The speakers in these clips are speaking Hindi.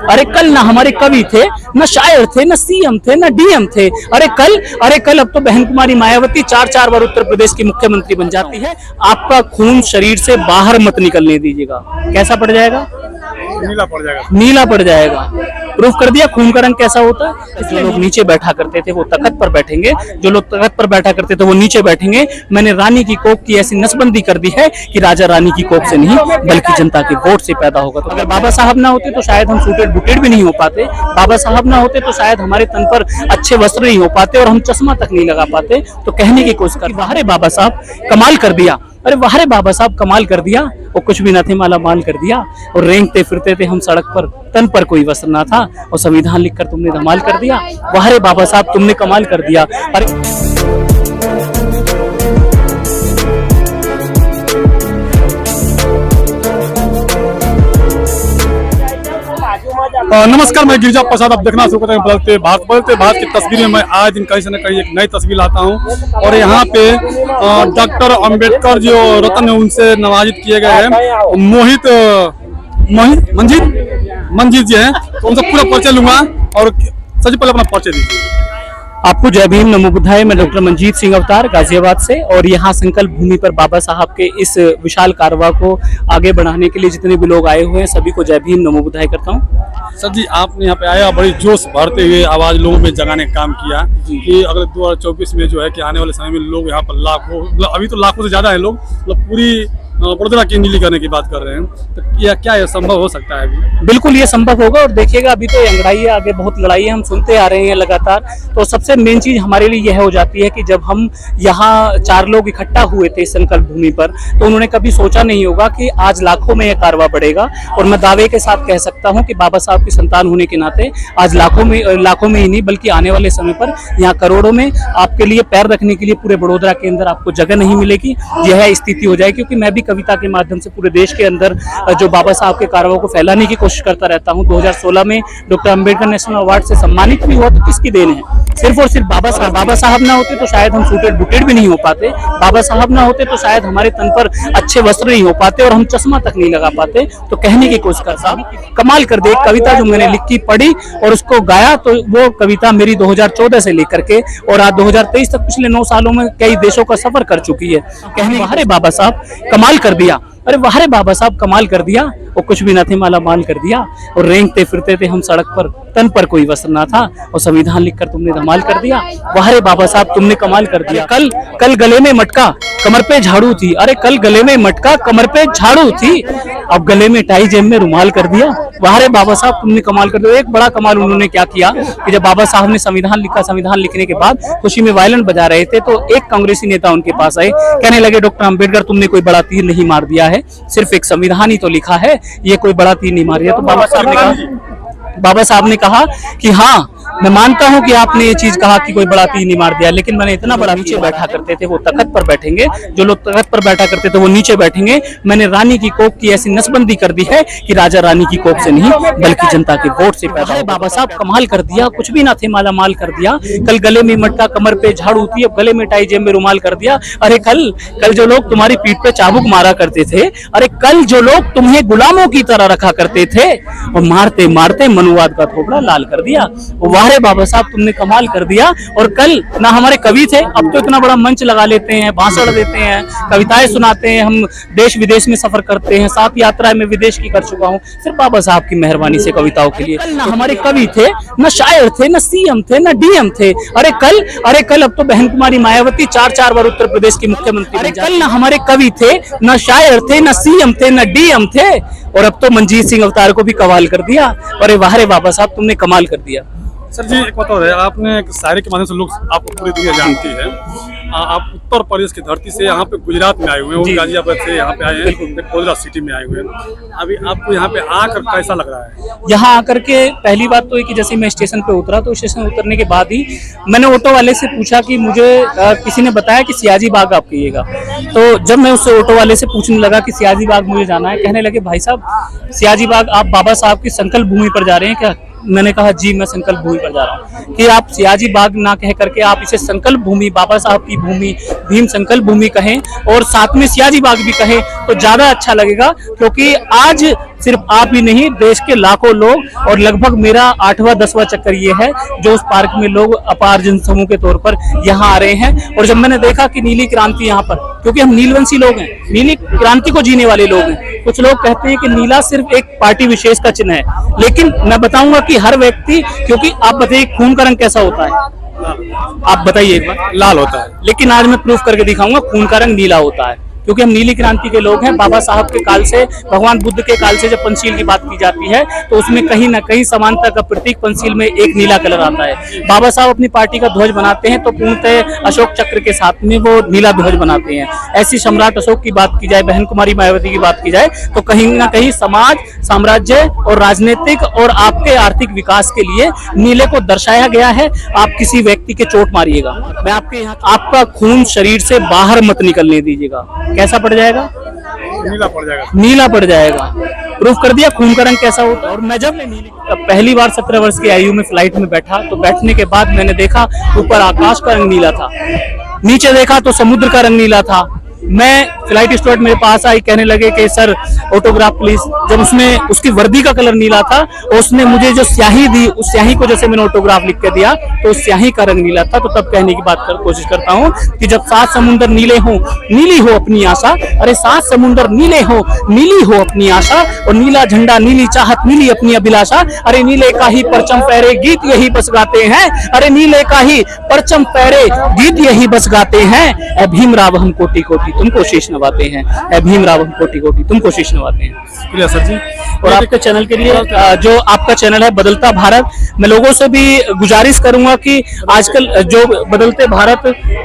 अरे कल ना हमारे कवि थे, न शायर थे, न सीएम थे, न डीएम थे। अरे कल अब तो बहन कुमारी मायावती 4 बार उत्तर प्रदेश की मुख्यमंत्री बन जाती है। आपका खून शरीर से बाहर मत निकलने दीजिएगा। कैसा पड़ जाएगा? नीला पड़ जाएगा। नीला पड़ जाएगा। प्रूफ कर दिया खून का रंग कैसा होता है। जो लोग नीचे बैठा करते थे वो तख्त पर बैठेंगे, जो लोग तख्त पर बैठा करते थे वो नीचे बैठेंगे। मैंने रानी की कोख की ऐसी नसबंदी कर दी है कि राजा रानी की कोख से नहीं बल्कि जनता के वोट से पैदा होगा। तो अगर बाबा साहब ना होते तो शायद हम सूटेड बूटेड भी नहीं हो पाते। बाबा साहब ना होते तो शायद हमारे तन पर अच्छे वस्त्र नहीं हो पाते और हम चश्मा तक नहीं लगा पाते। तो कहने की कोशिश कर वाह रे बाबा साहब कमाल कर दिया। अरे वाह रे बाबा साहब कमाल कर दिया। वो कुछ भी ना थे, माला माल कर दिया। और रेंगते फिरते थे हम सड़क पर, तन पर कोई वस्त्र ना था और संविधान लिखकर तुमने धमाल कर दिया। वाह रे बाबा साहब तुमने कमाल कर दिया। अरे नमस्कार, मैं गिरिजा प्रसाद। आप देखना शुरू करते हैं बदलते भारत की तस्वीरें। मैं आज दिन कहीं से न कहीं एक नई तस्वीर लाता हूं और यहाँ पे डॉक्टर अंबेडकर जो रत्न है उनसे नवाजित किए गए हैं मंजीत जी हैं। तो उनसे पूरा परिचय लूंगा और सबसे पहले अपना परिचय दीजिए। आपको जय भीम नमो बुद्धाय। मैं डॉक्टर मंजीत सिंह अवतार गाजियाबाद से और यहाँ संकल्प भूमि पर बाबा साहब के इस विशाल कारवा को आगे बढ़ाने के लिए जितने भी लोग आए हुए हैं सभी को जय भीम नमो बुद्धाय करता हूँ। सर जी, आपने यहाँ पे आया बड़ी जोश भरते हुए आवाज लोगों में जगाने का काम किया कि अगले 2024 में जो है कि आने वाले समय में लोग यहाँ पर लाखों, अभी तो लाखों से ज्यादा है लोग, मतलब पूरी वडोदरा की नीली करने की क्या कर रहे हैं। तो क्या यह संभव हो सकता है अभी? बिल्कुल ये संभव होगा। और देखिएगा अभी तो अंगड़ाई है, आगे बहुत लड़ाई है, हम सुनते आ रहे हैं लगातार। तो सबसे मेन चीज हमारे लिए यह हो जाती है कि जब हम यहाँ 4 लोग इकट्ठा हुए थे संकल्प भूमि पर तो उन्होंने कभी सोचा नहीं होगा कि आज लाखों में यह कारवा बढ़ेगा। और मैं दावे के साथ कह सकता हूँ कि बाबा साहब की संतान होने के नाते आज लाखों में ही नहीं बल्कि आने वाले समय पर यहाँ करोड़ों में आपके लिए पैर रखने के लिए पूरे वडोदरा के अंदर आपको जगह नहीं मिलेगी। यह स्थिति हो जाए, क्योंकि मैं भी कविता के माध्यम से पूरे देश के अंदर जो बाबा साहब के कारवा को फैलाने की कोशिश करता रहता हूं। 2016 में डॉक्टर अंबेडकर नेशनल अवार्ड से सम्मानित भी हुआ। तो किसकी देन है? सिर्फ और सिर्फ बाबा साहब ना होते तो शायद हम सूटेड बूटेड भी नहीं हो पाते। बाबा साहब ना होते तो शायद हमारे तन पर अच्छे वस्त्र नहीं हो पाते और हम चश्मा तक नहीं लगा पाते। तो कहने की कोशिश कर साहब कमाल कर दे। कविता जो मैंने लिखी पढ़ी और उसको गाया तो वो कविता मेरी 2014 से लेकर के और आज 2023 तक पिछले 9 सालों में कई देशों का सफर कर चुकी है। कहने वाह रे बाबा साहब कमाल कर दिया। अरे वाह रे बाबा साहब कमाल कर दिया। वो कुछ भी ना थे, माला माल कर दिया। और रेंगते फिरते थे हम सड़क पर, तन पर कोई वस्त्र ना था और संविधान लिखकर तुमने धमाल कर दिया। वाह रे बाबा साहब तुमने कमाल कर दिया। कल गले में मटका कमर पे झाड़ू थी। अरे कल गले में मटका कमर पे झाड़ू थी, अब गले में टाई जेब में रुमाल कर दिया। वाह रे बाबा साहब तुमने कमाल कर दिया। एक बड़ा कमाल उन्होंने क्या किया कि जब बाबा साहब ने संविधान लिखा, संविधान लिखने के बाद खुशी में वायलिन बजा रहे थे तो एक कांग्रेसी नेता उनके पास आए, कहने लगे डॉक्टर अंबेडकर तुमने कोई बड़ा तीर नहीं मार दिया है, सिर्फ एक संविधान ही तो लिखा है, ये कोई बड़ा तीर नहीं मार दिया। तो बाबा साहब ने कहा कि हाँ मैं मानता हूं कि आपने ये चीज कहा कि कोई बड़ा तीर नहीं मार दिया, लेकिन मैंने इतना बड़ा नीचे बैठा करते थे वो तख्त पर बैठेंगे, जो लोग तख्त पर बैठा करते थे वो नीचे बैठेंगे। मैंने रानी की कोख की ऐसी नसबंदी कर दी है कि राजा रानी की कोख से नहीं बल्कि जनता के वोट से पैदा होगा। बाबा साहब कमाल कर दिया, कुछ भी ना थे, माला माल कर दिया। कल गले में मटका कमर पे झाड़ू थी, अब गले में टाई जेब में रुमाल कर दिया। अरे कल जो लोग तुम्हारी पीठ पे चाबुक मारा करते थे, अरे कल जो लोग तुम्हें गुलामों की तरह रखा करते थे और मारते मारते मनुवाद का थोपड़ा लाल कर दिया। वाह रे बाबा साहब तुमने कमाल कर दिया। और कल ना हमारे कवि थे, अब तो इतना बड़ा मंच लगा लेते हैं, भाषण देते हैं, कविताएं सुनाते हैं, हम देश विदेश में सफर करते हैं, 7 यात्राएं मैं विदेश की कर चुका हूं सिर्फ बाबा साहब की मेहरबानी से कविताओं के लिए। ना हमारे कवि थे, न शायर थे, न सीएम थे, न डीएम थे। अरे कल अब तो बहन कुमारी मायावती 4 बार उत्तर प्रदेश की मुख्यमंत्री। अरे कल ना हमारे कवि थे, न शायर थे, न सीएम थे, न डीएम थे और अब तो मंजीत सिंह अवतार को भी कमाल कर दिया। अरे वाह रे बाबा साहब तुमने कमाल कर दिया। सर जी एक बात और है, आपने एक शायरी के माध्यम से लोग आपको पूरी दुनिया जानती है। आप उत्तर प्रदेश की धरती से यहाँ पे गुजरात में आए हुए हैं, गाजियाबाद से यहाँ पे आए हैं, वडोदरा सिटी में आए हुए हैं। अभी आपको यहाँ पे आकर कैसा लग रहा है? यहाँ आकर के पहली बात तो है कि जैसे मैं स्टेशन पे उतरा तो स्टेशन उतरने के बाद ही मैंने ऑटो वाले से पूछा कि मुझे किसी ने बताया कि सियाजी बाग आप कहिएगा। तो जब मैं उससे ऑटो वाले से पूछने लगा कि सियाजी बाग मुझे जाना है, कहने लगे भाई साहब सियाजी बाग आप बाबा साहब की संकल्प भूमि पर जा रहे हैं क्या? मैंने कहा जी मैं संकल्प भूमि पर जा रहा हूँ। कि आप सियाजी बाग ना कह करके आप इसे संकल्प भूमि, बाबा साहब की भूमि, भीम संकल्प भूमि कहें और साथ में सियाजी बाग भी कहें तो ज्यादा अच्छा लगेगा, क्योंकि आज सिर्फ आप ही नहीं, देश के लाखों लोग, और लगभग मेरा 8वां 10वां चक्कर ये है जो उस पार्क में लोग अपार जनसमूह के तौर पर यहाँ आ रहे हैं। और जब मैंने देखा कि नीली क्रांति यहाँ पर, क्योंकि हम नीलवंशी लोग हैं, नीली क्रांति को जीने वाले लोग हैं। कुछ लोग कहते हैं कि नीला सिर्फ एक पार्टी विशेष का चिन्ह है, लेकिन मैं बताऊंगा कि हर व्यक्ति, क्योंकि आप बताइए खून का रंग कैसा होता है, आप बताइए एक बार। लाल होता है, लेकिन आज मैं प्रूफ करके दिखाऊंगा खून का रंग नीला होता है, क्योंकि हम नीली क्रांति के लोग हैं। बाबा साहब के काल से, भगवान बुद्ध के काल से जब पंचशील की बात की जाती है तो उसमें कहीं ना कहीं समानता का प्रतीक पंचशील में एक नीला कलर आता है। बाबा साहब अपनी पार्टी का ध्वज बनाते हैं तो पूर्णतः अशोक चक्र के साथ में वो नीला ध्वज बनाते हैं। ऐसी सम्राट अशोक की बात की जाए, बहन कुमारी मायावती की बात की जाए, तो कहीं ना कहीं समाज, साम्राज्य और राजनीतिक और आपके आर्थिक विकास के लिए नीले को दर्शाया गया है। आप किसी व्यक्ति के चोट मारिएगा, मैं आपके यहाँ, आपका खून शरीर से बाहर मत निकलने दीजिएगा। कैसा पड़ जाएगा? नीला पड़ जाएगा, नीला पड़ जाएगा। प्रूफ कर दिया खून का रंग कैसा होता है। और मैं जब पहली बार 17 वर्ष की आयु में फ्लाइट में बैठा तो बैठने के बाद मैंने देखा ऊपर आकाश का रंग नीला था, नीचे देखा तो समुद्र का रंग नीला था। मैं फ्लाइट स्टूडेंट मेरे पास आई, कहने लगे कि सर ऑटोग्राफ प्लीज। जब उसमें उसकी वर्दी का कलर नीला था और उसने मुझे जो स्याही दी, उस स्याही को जैसे मैंने ऑटोग्राफ लिख के दिया तो उस स्याही का रंग नीला था। तो तब कहने की कोशिश करता हूँ कि जब 7 समुंदर नीले हों, नीली हो अपनी आशा। अरे 7 समुंदर नीले हो, नीली हो अपनी आशा, और नीला झंडा, नीली चाहत, नीली अपनी अभिलाषा। अरे नीले का ही परचम फहरे, गीत यही बस गाते हैं। अरे नीले का ही परचम फहरे, गीत यही बस गाते हैं। ऐ भीमराव हम कोटि कोटि तुमको शीश नवाते हैं, ऐ भीमराव हम कोटि कोटि तुमको शीश नवाते हैं। शुक्रिया सर जी। और आपके चैनल के लिए, जो आपका चैनल है बदलता भारत, मैं लोगों से भी गुजारिश करूंगा कि आजकल जो बदलते भारत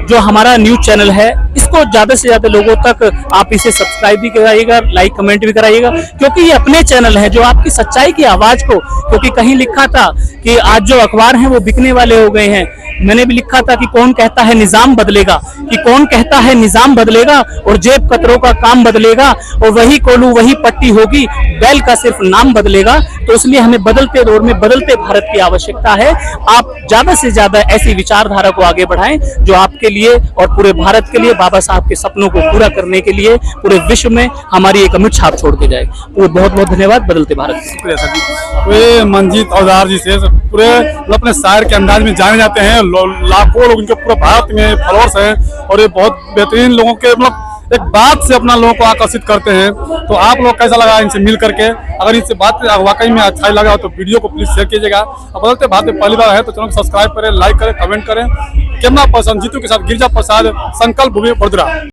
जो हमारा न्यूज चैनल है, इसको ज्यादा से ज्यादा लोगों तक आप इसे सब्सक्राइब भी कराइएगा, लाइक कमेंट भी कराइएगा, क्योंकि ये अपने चैनल है जो आपकी सच्चाई की आवाज को, क्योंकि कहीं लिखा था कि आज जो अखबार हैं वो बिकने वाले हो गए हैं। मैंने भी लिखा था कि कौन कहता है निजाम बदलेगा, कि कौन कहता है निजाम बदलेगा और जेब कतरों का काम बदलेगा, और वही कोलू वही पट्टी होगी, बैल का सिर्फ नाम बदलेगा। तो इसलिए हमें बदलते दौर में बदलते भारत की आवश्यकता है। आप ज्यादा से ज्यादा ऐसी विचारधारा को आगे बढ़ाएं जो आपके लिए और पूरे भारत के लिए, बाबा साहब के सपनों को पूरा करने के लिए पूरे विश्व में हमारी एक अमिट छाप छोड़ के जाए। वो बहुत बहुत धन्यवाद बदलते भारत। शुक्रिया सर जी। वे मंजीत औजार जी से पूरे अपने शायर के अंदाज में जाने जाते हैं। लाखों लोग इनके पूरे भारत में फॉलोअर्स हैं और ये बहुत बेहतरीन लोगों के मतलब एक बात से अपना लोगों को आकर्षित करते हैं। तो आप लोग कैसा लगा इनसे मिल करके? अगर इनसे बात वाकई में अच्छा लगा तो वीडियो को प्लीज शेयर कीजिएगा। बदलते भारत में पहली बार है तो चैनल को सब्सक्राइब करें, लाइक करें, कमेंट करें। कैमरा पर्सन जीतू के साथ गिरिजा प्रसाद, संकल्प भूमि, बड़ोदरा।